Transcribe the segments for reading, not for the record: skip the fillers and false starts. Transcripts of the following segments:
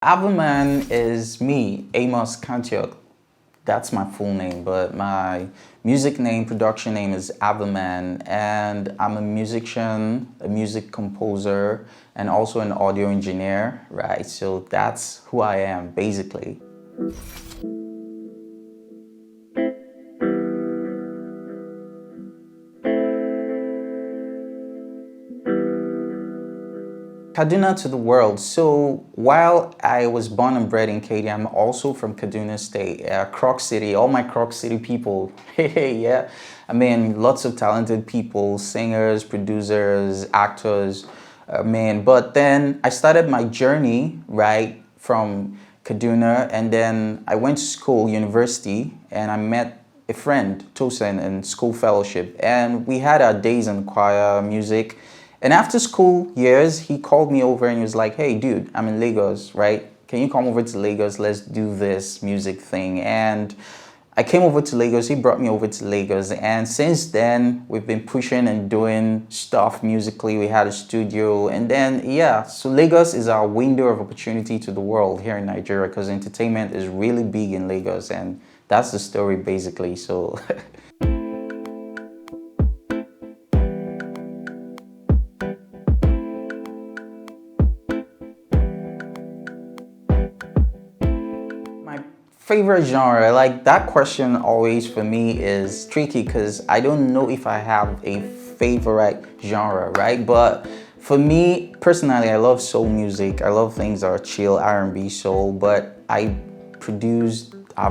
Avaman is me, Amos Kantiok. That's my full name, but my music name, production name is Avaman, and I'm a musician, a music composer, and also an audio engineer, right? So that's who I am, basically. Kaduna to the world. So while I was born and bred in Katy, I'm also from Kaduna State, Croc City. All my Croc City people, hey, yeah. I mean, lots of talented people, singers, producers, actors, man. But then I started my journey, right, from Kaduna, and then I went to school, university, and I met a friend, Tosin, in school fellowship, and we had our days in choir, music. And after school years, he called me over and he was like, hey, dude, I'm in Lagos, right? Can you come over to Lagos? Let's do this music thing. And I came over to Lagos. He brought me over to Lagos. And since then, we've been pushing and doing stuff musically. We had a studio. And then, yeah, so Lagos is our window of opportunity to the world here in Nigeria because entertainment is really big in Lagos. And that's the story, basically. So... Favorite genre, like that question always for me is tricky because I don't know if I have a favorite genre, right? But for me personally, I love soul music. I love things that are chill, R&B, soul, but I've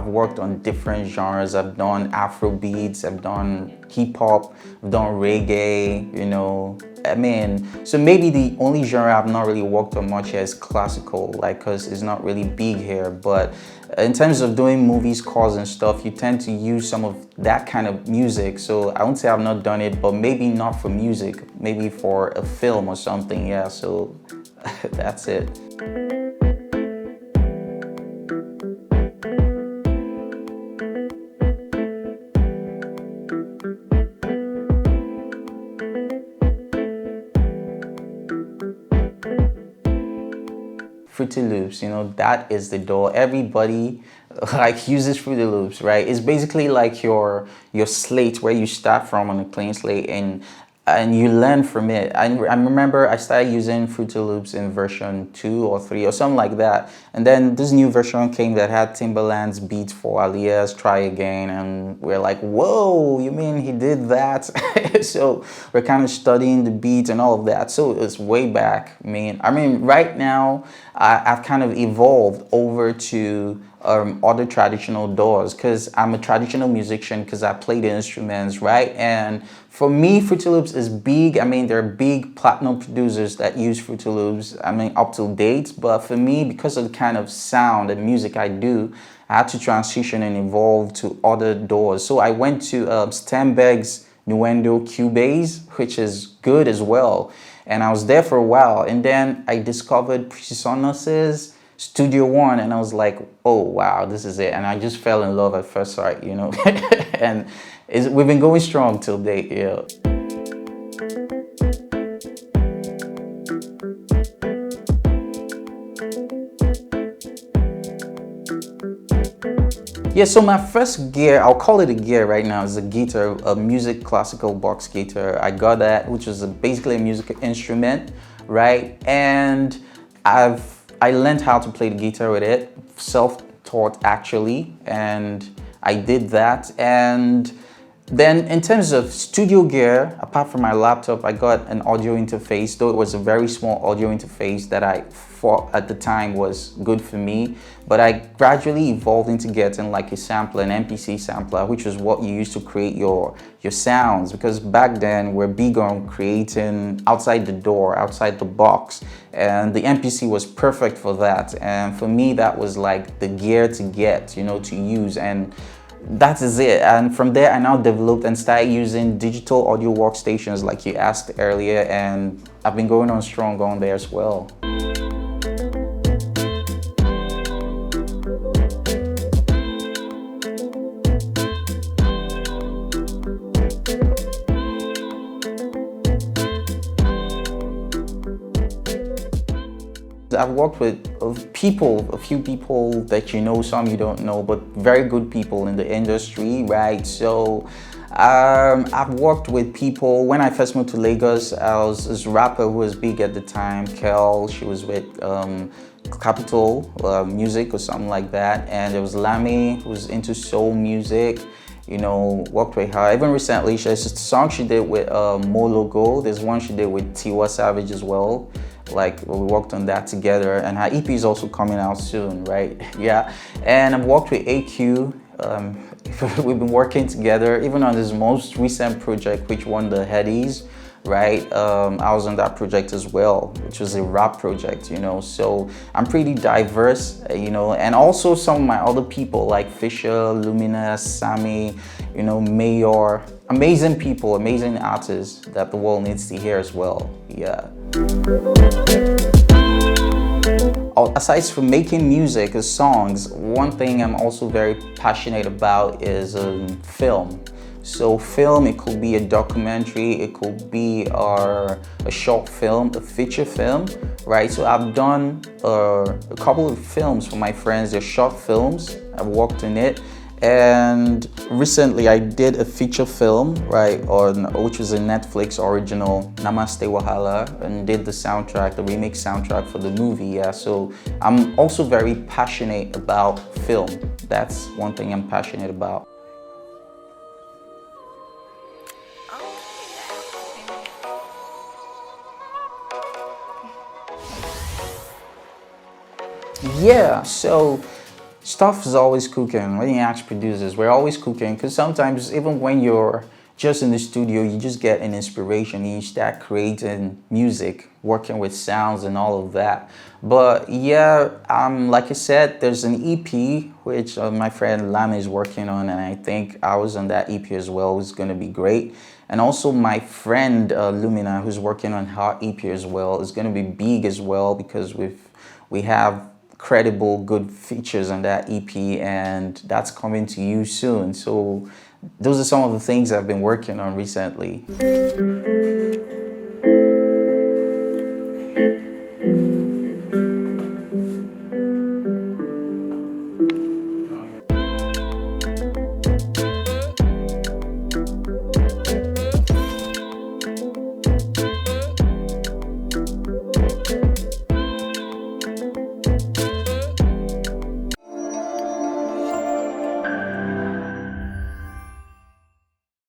worked on different genres. I've done Afro beats, I've done hip hop, I've done reggae, you know. I mean, so maybe the only genre I've not really worked on much here is classical, like, cause it's not really big here. But in terms of doing movies, scores and stuff, you tend to use some of that kind of music. So I won't say I've not done it, but maybe not for music, maybe for a film or something. Yeah, so that's it. Fruity Loops, you know, that is the door. Everybody like uses Fruity Loops, right? It's basically like your slate where you start from on a clean slate and you learn from it. I remember I started using Fruity Loops in version 2 or 3 or something like that. And then this new version came that had Timbaland's beats for Alias Try Again. And we're like, whoa, you mean he did that? So we're kind of studying the beats and all of that. So it's way back. I mean, right now, I've kind of evolved over to other traditional doors because I'm a traditional musician because I play the instruments, right? And for me, Fruity Loops is big. I mean, there are big platinum producers that use Fruity Loops, I mean, up to date. But for me, because of the kind of sound and music I do, I had to transition and evolve to other doors. So I went to Steinberg's Nuendo Cubase, which is good as well. And I was there for a while. And then I discovered Presonus's Studio One, and I was like, oh wow, this is it. And I just fell in love at first sight, you know. And we've been going strong till date, yeah. Yeah, so my first gear, I'll call it a gear right now, is a guitar, a music classical box guitar. I got that, which was basically a music instrument, right? And I learned how to play the guitar with it, self-taught actually, and I did that. And then in terms of studio gear, apart from my laptop, I got an audio interface, though it was a very small audio interface that I thought at the time was good for me. But I gradually evolved into getting like a sampler, an MPC sampler, which was what you use to create your sounds. Because back then we're big on creating outside the door, outside the box. And the MPC was perfect for that. And for me, that was like the gear to get, you know, to use. And that is it. And from there, I now developed and started using digital audio workstations like you asked earlier. And I've been going on strong on there as well. I've worked with a people, a few people that you know, some you don't know, but very good people in the industry, right? So I've worked with people. When I first moved to Lagos, I was this rapper who was big at the time, Kel. She was with Capital Music or something like that. And there was Lami, who was into soul music. You know, worked with her. Even recently, there's a song she did with Molo Gold. There's one she did with Tiwa Savage as well. Like, we worked on that together, and her EP is also coming out soon, right? Yeah, and I've worked with AQ. We've been working together, even on this most recent project, which won the Headies, right? I was on that project as well, which was a rap project, you know, so I'm pretty diverse, you know, and also some of my other people like Fisher, Luminous, Sammy, you know, Mayor, amazing people, amazing artists that the world needs to hear as well, yeah. Aside from making music or songs, one thing I'm also very passionate about is film. So film, it could be a documentary, it could be a short film, a feature film, right? So I've done a couple of films for my friends. They're short films, I've worked in it. And recently I did a feature film, right, which was a Netflix original, Namaste Wahala, and did the soundtrack, the remix soundtrack for the movie, yeah. So I'm also very passionate about film. That's one thing I'm passionate about. Yeah, so stuff is always cooking. When you ask producers, we're always cooking, because sometimes even when you're just in the studio, you just get an inspiration and you start creating music, working with sounds and all of that. But yeah, like I said, there's an EP which my friend Lami is working on, and I think I was on that EP as well. It's going to be great. And also my friend Lumina, who's working on her EP as well, is going to be big as well, because we have credible, good features on that EP, and that's coming to you soon. So those are some of the things I've been working on recently.